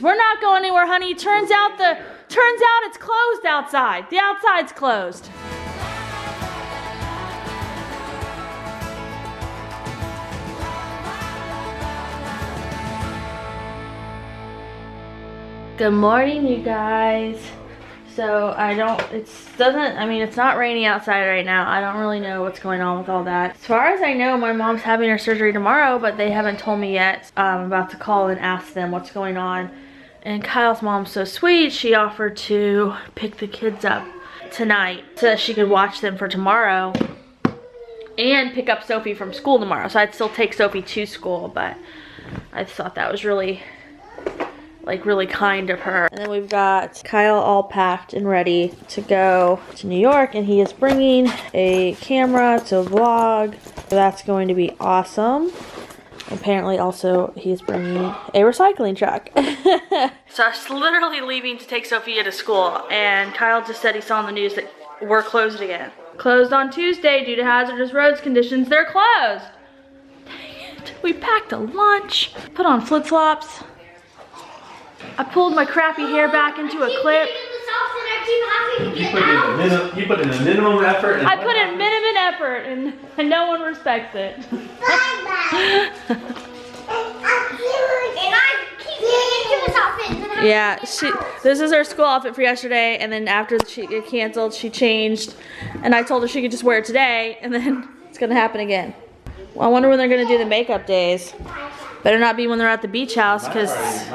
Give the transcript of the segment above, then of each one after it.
We're not going anywhere, honey. Turns out it's closed outside. The outside's closed. Good morning, you guys. So it's not raining outside right now. I don't really know what's going on with all that. As far as I know, my mom's having her surgery tomorrow, but they haven't told me yet. I'm about to call and ask them what's going on. And Kyle's mom's so sweet, she offered to pick the kids up tonight so that she could watch them for tomorrow and pick up Sophie from school tomorrow. So I'd still take Sophie to school, but I thought that was really kind of her. And then we've got Kyle all packed and ready to go to New York, and he is bringing a camera to vlog. So that's going to be awesome. Apparently also he's bringing a recycling truck. So I was literally leaving to take Sophia to school, and Kyle just said he saw on the news that we're closed again. Closed on Tuesday due to hazardous roads conditions. They're closed. Dang it. We packed a lunch, put on flip-flops. I pulled my crappy hair back into a clip. You put in a minimum effort. I put in minimum effort, and no one respects it. Yeah, this is her school outfit for yesterday, and then after she got canceled, she changed, and I told her she could just wear it today, and then it's gonna happen again. Well, I wonder when they're gonna do the makeup days. Better not be when they're at the beach house, because it's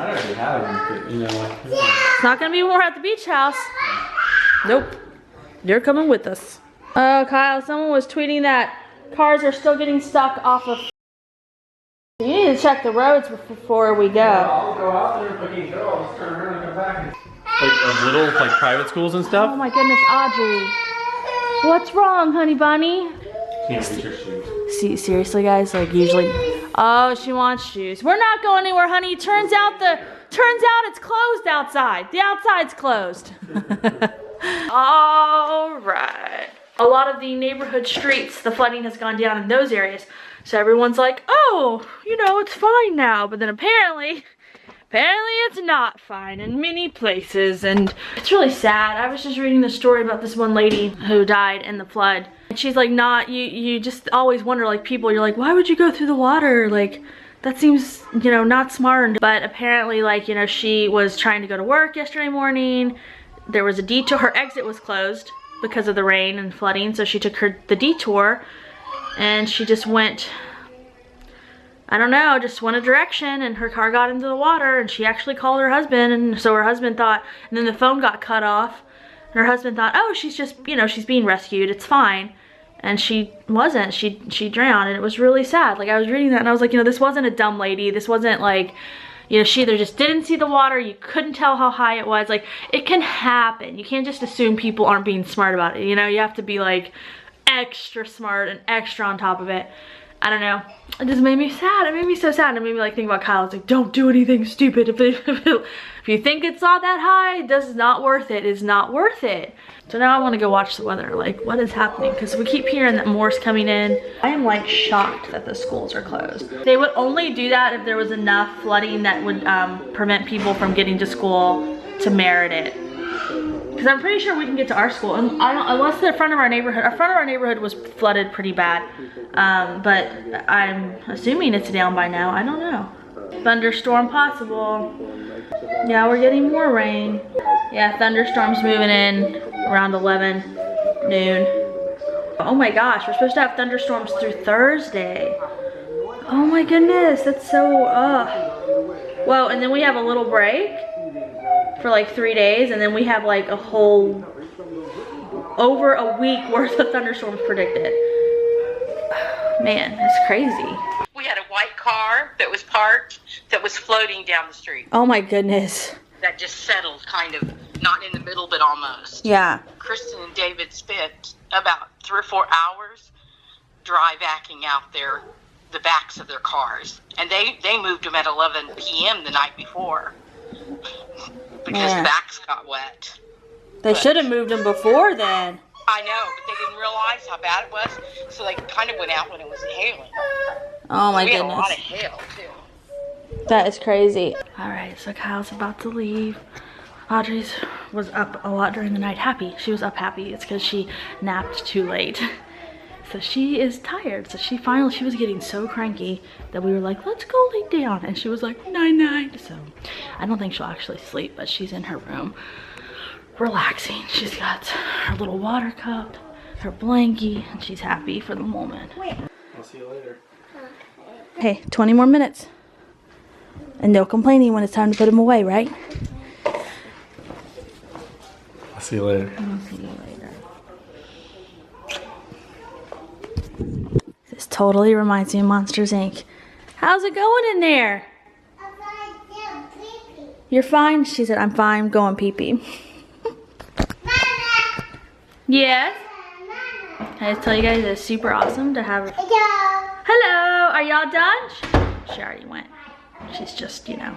not gonna be when we're at the beach house. Nope, you're coming with us. Oh, Kyle, someone was tweeting that cars are still getting stuck off of. You need to check the roads before we go. Yeah, I'll go out there if I can go. I'll just turn around and come back. Like little private schools and stuff. Oh my goodness, Audrey, what's wrong, honey bunny? Can't reach your shoes. See, seriously, guys, usually. Oh, she wants shoes. We're not going anywhere, honey. Turns out it's closed outside. The outside's closed. All right. A lot of the neighborhood streets, the flooding has gone down in those areas. So everyone's like, oh, it's fine now. But then apparently it's not fine in many places. And it's really sad. I was just reading the story about this one lady who died in the flood. And she's like, you just always wonder, people, you're like, why would you go through the water? That seems, not smart. But apparently, she was trying to go to work yesterday morning. There was a detour. Her exit was closed because of the rain and flooding. So she took the detour, and she just went, I don't know, just went a direction, and her car got into the water, and she actually called her husband, and so her husband thought, and then the phone got cut off, and her husband thought, oh, she's just, she's being rescued, it's fine. And she wasn't. She drowned, and it was really sad. I was reading that, and I was like, this wasn't a dumb lady. This wasn't she either just didn't see the water, you couldn't tell how high it was. It can happen. You can't just assume people aren't being smart about it. You have to be extra smart and extra on top of it. I don't know. It just made me sad. It made me so sad. It made me think about Kyle. It's don't do anything stupid. If you think it's not that high, this is not worth it. It's not worth it. So now I want to go watch the weather. What is happening? Because we keep hearing that more's coming in. I am shocked that the schools are closed. They would only do that if there was enough flooding that would prevent people from getting to school to merit it. Because I'm pretty sure we can get to our school, and unless the front of our neighborhood was flooded pretty bad. But I'm assuming it's down by now. I don't know. Thunderstorm possible. Yeah, we're getting more rain. Yeah, thunderstorms moving in around 11 noon. Oh my gosh, we're supposed to have thunderstorms through Thursday. Oh my goodness, that's so Whoa, and then we have a little break for 3 days, and then we have a whole over a week worth of thunderstorms predicted. Man, that's crazy. We had a white car that was parked that was floating down the street. Oh my goodness. That just settled kind of, not in the middle, but almost. Yeah. Kristen and David spent about 3 or 4 hours dry vacuuming out the backs of their cars. And they moved them at 11 p.m. the night before because the backs got wet. They should have moved them before then. I know, but they didn't realize how bad it was, so they kind of went out when it was hailing. Oh my goodness. goodness. We had a lot of hail, too. That is crazy. All right, so Kyle's about to leave. Audrey's was up a lot during the night, happy. She was up happy. It's because she napped too late. So she is tired. So she was getting so cranky that we were like, let's go lay down. And she was like, night. So I don't think she'll actually sleep, but she's in her room relaxing. She's got her little water cup, her blankie, and she's happy for the moment. I'll see you later. Hey, 20 more minutes. And no complaining when it's time to put them away, right? I'll see you later. I'll see you later. This totally reminds me of Monsters, Inc. How's it going in there? You're fine? She said, I'm fine, going pee-pee. Yes? Can I just tell you guys it's super awesome to have... Hello! Are y'all done? She already went. She's just, you know,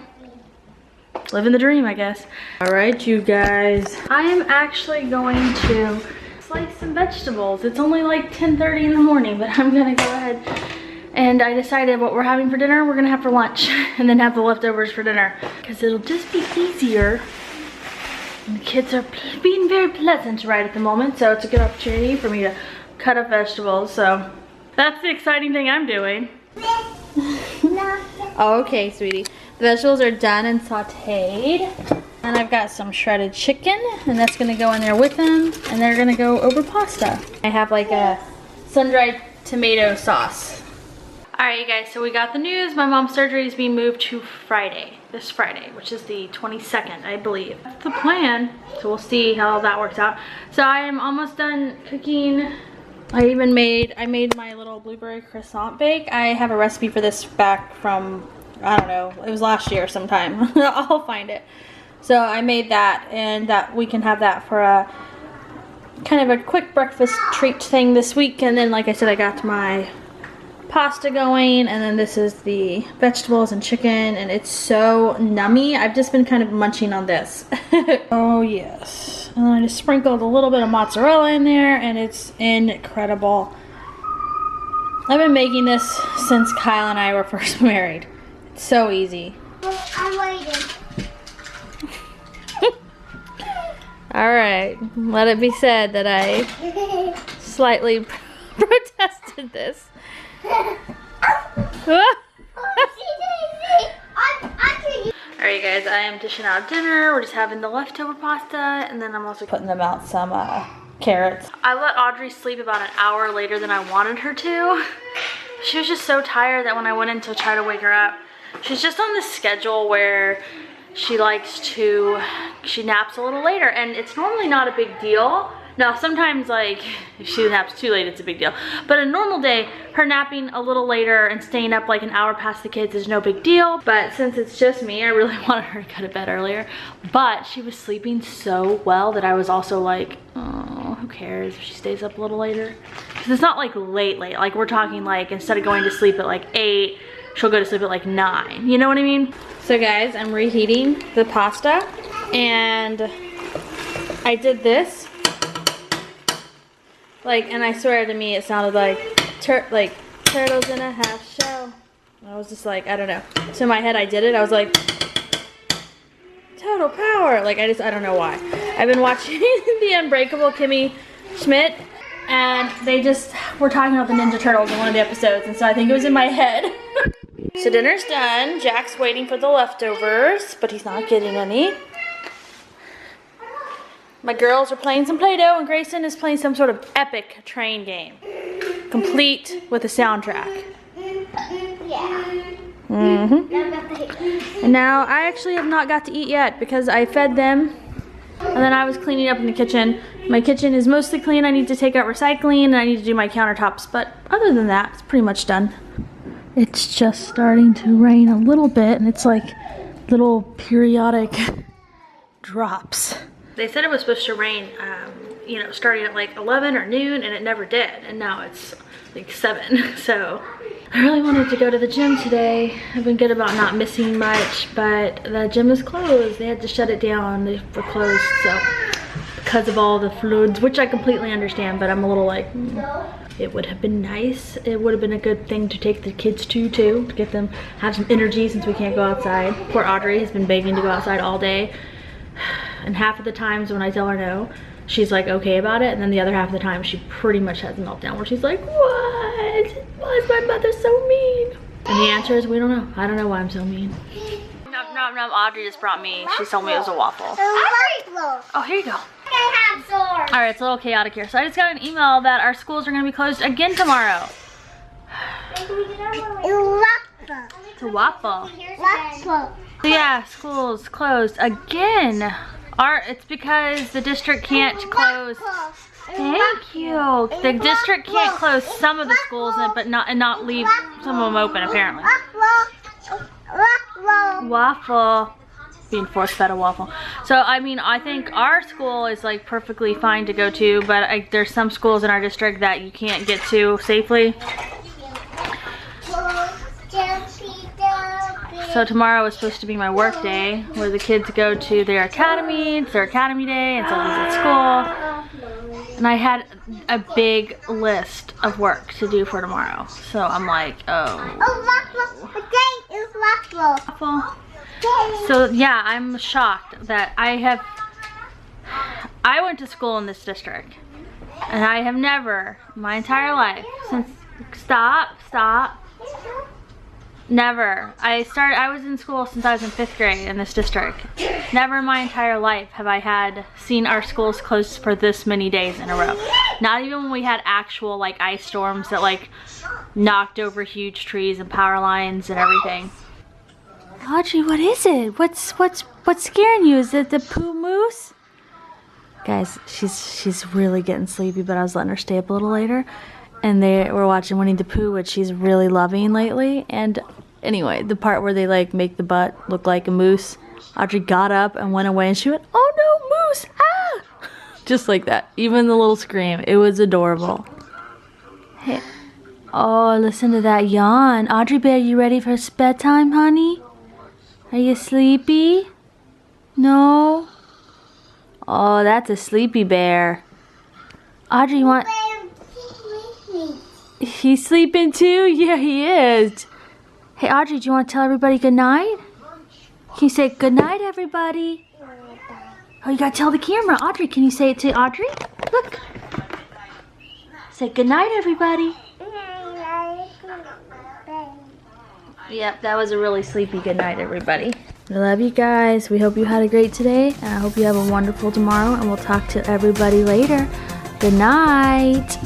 living the dream, I guess. All right, you guys. I am actually going to slice some vegetables. It's only like 10:30 in the morning, but I'm gonna go ahead and I decided what we're having for dinner, we're gonna have for lunch and then have the leftovers for dinner because it'll just be easier. And the kids are being very pleasant right at the moment, so it's a good opportunity for me to cut up vegetables. So that's the exciting thing I'm doing. Oh, okay, sweetie. The vegetables are done and sauteed. And I've got some shredded chicken, and that's gonna go in there with them, and they're gonna go over pasta. I have like a sun-dried tomato sauce. All right, you guys, so we got the news. My mom's surgery is being moved to Friday, this Friday, which is the 22nd, I believe. That's the plan, so we'll see how that works out. So I am almost done cooking. I made my little blueberry croissant bake. I have a recipe for this back from, I don't know, it was last year sometime. I'll find it. So I made that, and that we can have that for a kind of a quick breakfast treat thing this week. And then, like I said, I got my pasta going, and then this is the vegetables and chicken, and it's so nummy. I've just been kind of munching on this. Oh yes. And then I just sprinkled a little bit of mozzarella in there, and it's incredible. I've been making this since Kyle and I were first married. It's so easy. I'm waiting. Alright, let it be said that I slightly protested this. Alright guys, I am dishing out dinner. We're just having the leftover pasta, and then I'm also putting them out some carrots. I let Audrey sleep about an hour later than I wanted her to. She was just so tired that when I went in to try to wake her up, she's just on this schedule where she naps a little later, and it's normally not a big deal. Now, sometimes, like, if she naps too late, it's a big deal. But a normal day, her napping a little later and staying up like an hour past the kids is no big deal. But since it's just me, I really wanted her to go to bed earlier. But she was sleeping so well that I was also like, oh, who cares if she stays up a little later? Because it's not like late. Like, we're talking like, instead of going to sleep at like 8, she'll go to sleep at like 9. You know what I mean? So guys, I'm reheating the pasta, and I did this. Like, and I swear to me, it sounded like turtles in a half shell. I was just like, I don't know. So in my head, I did it. I was like, total power. Like, I don't know why. I've been watching The Unbreakable Kimmy Schmidt, and they just were talking about the Ninja Turtles in one of the episodes, and so I think it was in my head. So dinner's done. Jack's waiting for the leftovers, but he's not getting any. My girls are playing some Play-Doh, and Grayson is playing some sort of epic train game, complete with a soundtrack. Yeah. And now I actually have not got to eat yet because I fed them, and then I was cleaning up in the kitchen. My kitchen is mostly clean. I need to take out recycling, and I need to do my countertops, but other than that, it's pretty much done. It's just starting to rain a little bit, and it's like little periodic drops. They said it was supposed to rain, you know, starting at like 11 or noon, and it never did. And now it's like 7. So I really wanted to go to the gym today. I've been good about not missing much, but the gym is closed. They had to shut it down. They were closed, so because of all the fluids, which I completely understand, but I'm a little like, it would have been nice. It would have been a good thing to take the kids to get them, have some energy since we can't go outside. Poor Audrey has been begging to go outside all day. And half of the times when I tell her no, she's like okay about it. And then the other half of the time, she pretty much has a meltdown where she's like, what? Why is my mother so mean? And the answer is we don't know. I don't know why I'm so mean. No, Audrey just brought me, she told me it was a waffle. Oh, here you go. All right, it's a little chaotic here. So I just got an email that our schools are gonna be closed again tomorrow. It's a waffle. So yeah, schools closed again. It's because the district can't close. Thank you. The district can't close some of the schools but not leave some of them open apparently. Waffle. Being force-fed a waffle. So I mean, I think our school is like perfectly fine to go to, but there's some schools in our district that you can't get to safely. So tomorrow is supposed to be my work day, where the kids go to their academy. It's their academy day, and so he's at school. And I had a big list of work to do for tomorrow. So I'm like, waffle. So yeah, I'm shocked that I went to school in this district, and I have never, my entire life, never. I was in school since I was in 5th grade in this district. Never in my entire life have I seen our schools closed for this many days in a row. Not even when we had actual like ice storms that like knocked over huge trees and power lines and everything. Audrey, what is it? What's scaring you? Is it the poo moose? Guys, she's really getting sleepy, but I was letting her stay up a little later. And they were watching Winnie the Pooh, which she's really loving lately. And anyway, the part where they like make the butt look like a moose, Audrey got up and went away and she went, oh no, moose, ah! Just like that. Even the little scream. It was adorable. Hey. Oh, listen to that yawn. Audrey Bear, you ready for bedtime, honey? Are you sleepy? No? Oh, that's a sleepy bear. Audrey, you want... He's sleeping too? Yeah, he is. Hey, Audrey, do you want to tell everybody good night? Can you say good night, everybody? Oh, you got to tell the camera. Audrey, can you say it to Audrey? Look. Say good night, everybody. Yep, that was a really sleepy good night, everybody. I love you guys. We hope you had a great today, and I hope you have a wonderful tomorrow, and we'll talk to everybody later. Good night.